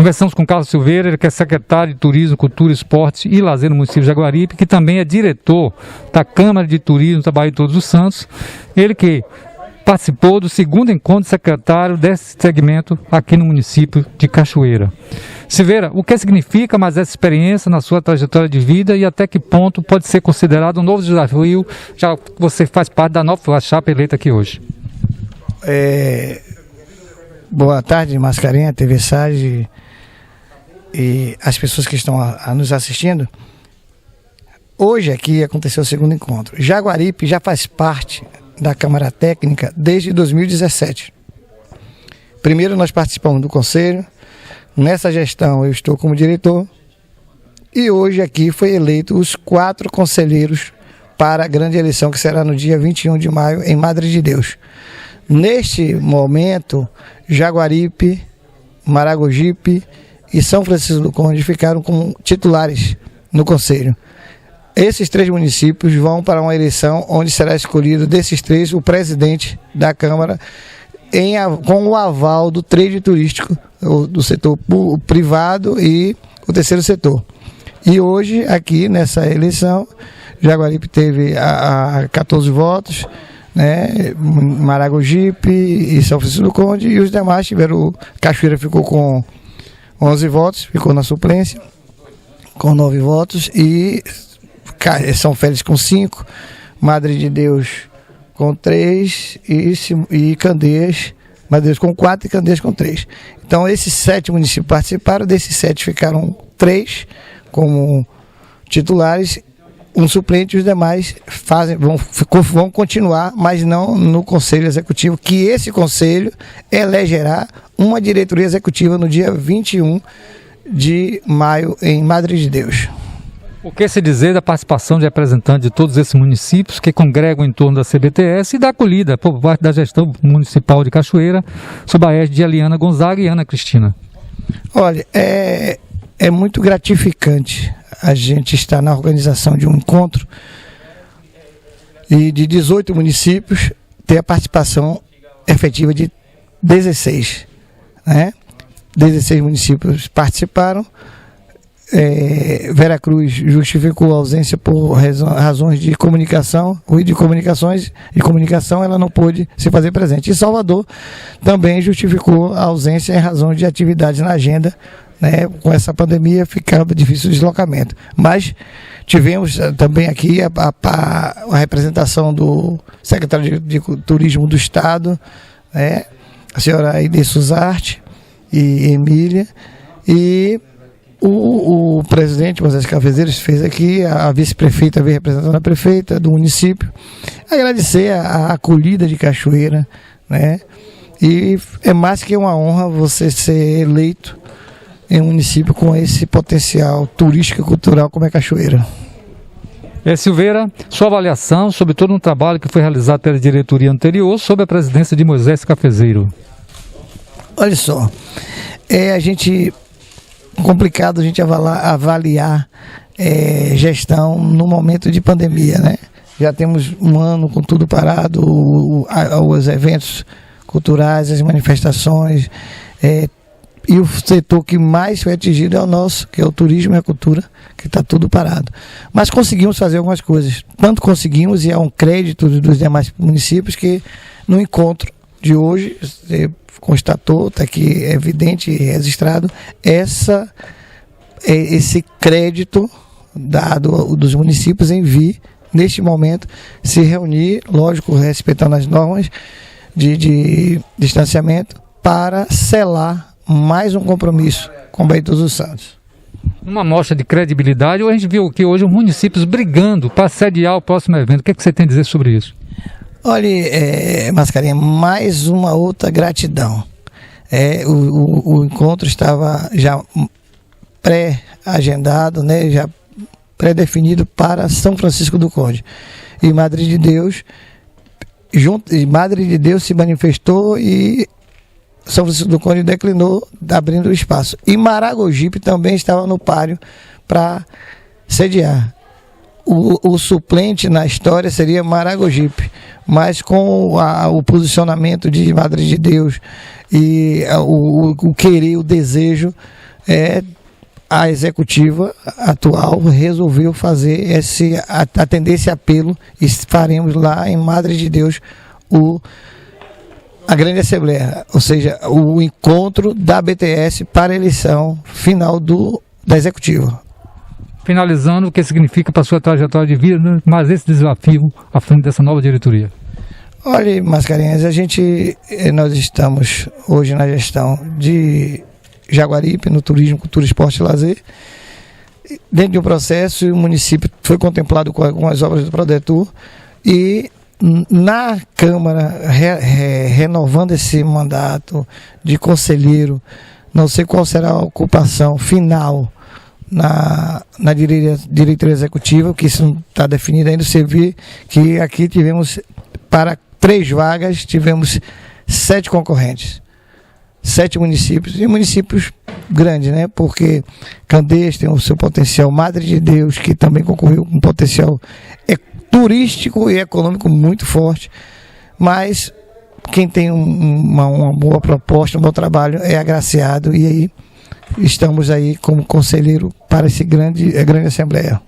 Conversamos com Carlos Silveira, ele que é secretário de Turismo, Cultura, Esporte e Lazer no município de Jaguaripe, que também é diretor da Câmara de Turismo da Bahia de Todos os Santos. Ele que participou do segundo encontro secretário desse segmento aqui no município de Cachoeira. Silveira, o que significa mais essa experiência na sua trajetória de vida e até que ponto pode ser considerado um novo desafio, já que você faz parte da nova chapa eleita aqui hoje? Boa tarde, Mascarenhas, TV Sage e as pessoas que estão nos assistindo. Hoje aqui aconteceu o segundo encontro. Jaguaripe já faz parte da Câmara Técnica desde 2017. Primeiro nós participamos do Conselho, nessa gestão eu estou como diretor e hoje aqui foi eleito os 4 conselheiros para a grande eleição que será no dia 21 de maio em Madre de Deus. Neste momento, Jaguaripe, Maragogipe e São Francisco do Conde ficaram como titulares no Conselho. Esses 3 municípios vão para uma eleição onde será escolhido desses 3 o presidente da Câmara com o aval do trade turístico, do setor privado e o terceiro setor. E hoje, aqui nessa eleição, Jaguaripe teve 14 votos, né? Maragogipe e São Francisco do Conde, e os demais tiveram. Cachoeira ficou com 11 votos, ficou na suplência com 9 votos, e São Félix com 5, Madre de Deus com 3 e Candeias, Madre de Deus com 4 e Candeias com 3. Então esses 7 municípios participaram, desses 7 ficaram 3 como titulares, um suplente, e os demais vão continuar, mas não no Conselho Executivo, que esse Conselho elegerá uma diretoria executiva no dia 21 de maio em Madre de Deus. O que se dizer da participação de representantes de todos esses municípios que congregam em torno da CBTS e da acolhida por parte da gestão municipal de Cachoeira, sob a égide de Eliana Gonzaga e Ana Cristina? Olha, é muito gratificante a gente estar na organização de um encontro e de 18 municípios ter a participação efetiva de 16, né? 16 municípios participaram. Veracruz justificou a ausência por razões de comunicação, ruído de comunicação, ela não pôde se fazer presente. E Salvador também justificou a ausência em razão de atividades na agenda, né? Com essa pandemia ficava difícil o deslocamento. Mas tivemos também aqui a representação do secretário de Turismo do Estado, né? A senhora Aide Suzarte e Emília, e o presidente Moisés Cafezeiros fez aqui, a vice-prefeita veio representando a prefeita do município, agradecer a acolhida de Cachoeira, né? E é mais que uma honra você ser eleito em um município com esse potencial turístico e cultural como é Cachoeira. Silveira, sua avaliação sobre todo um trabalho que foi realizado pela diretoria anterior sob a presidência de Moisés Cafezeiro. Olha só, complicado a gente avaliar gestão no momento de pandemia, né? Já temos um ano com tudo parado, os eventos culturais, as manifestações, e o setor que mais foi atingido é o nosso, que é o turismo e a cultura, que está tudo parado. Mas conseguimos fazer algumas coisas, tanto conseguimos, e é um crédito dos demais municípios, que no encontro de hoje constatou, está aqui evidente e registrado, esse crédito dado dos municípios em vir, neste momento, se reunir, lógico, respeitando as normas de distanciamento, para selar mais um compromisso com Bahia de Todos os Santos. Uma mostra de credibilidade, a gente viu que hoje os municípios brigando para sediar o próximo evento. O que você tem a dizer sobre isso? Olha, Mascarenhas, mais uma outra gratidão. O encontro estava já pré-agendado, né, já pré-definido para São Francisco do Conde. E Madre de Deus, Madre de Deus se manifestou e São Francisco do Conde declinou, abrindo o espaço. E Maragogipe também estava no páreo para sediar. O suplente na história seria Maragogipe, mas com o posicionamento de Madre de Deus e o querer, o desejo, a executiva atual resolveu atender esse apelo e faremos lá em Madre de Deus a grande assembleia, ou seja, o encontro da BTS para a eleição final da executiva. Finalizando, o que significa para a sua trajetória de vida, né? Mas esse desafio à frente dessa nova diretoria? Olha, Mascarenhas, nós estamos hoje na gestão de Jaguaripe, no turismo, cultura, esporte e lazer. Dentro de um processo, o município foi contemplado com algumas obras do Prodetur e na Câmara, renovando esse mandato de conselheiro, não sei qual será a ocupação final na diretoria executiva, que isso não está definido ainda. Você vê que aqui tivemos, para 3 vagas, tivemos 7 concorrentes, 7 municípios, e municípios grandes, né? Porque Candeias tem o seu potencial, Madre de Deus, que também concorreu com um potencial turístico e econômico muito forte, mas quem tem uma boa proposta, um bom trabalho é agraciado, e aí estamos aí como conselheiro para essa grande assembleia.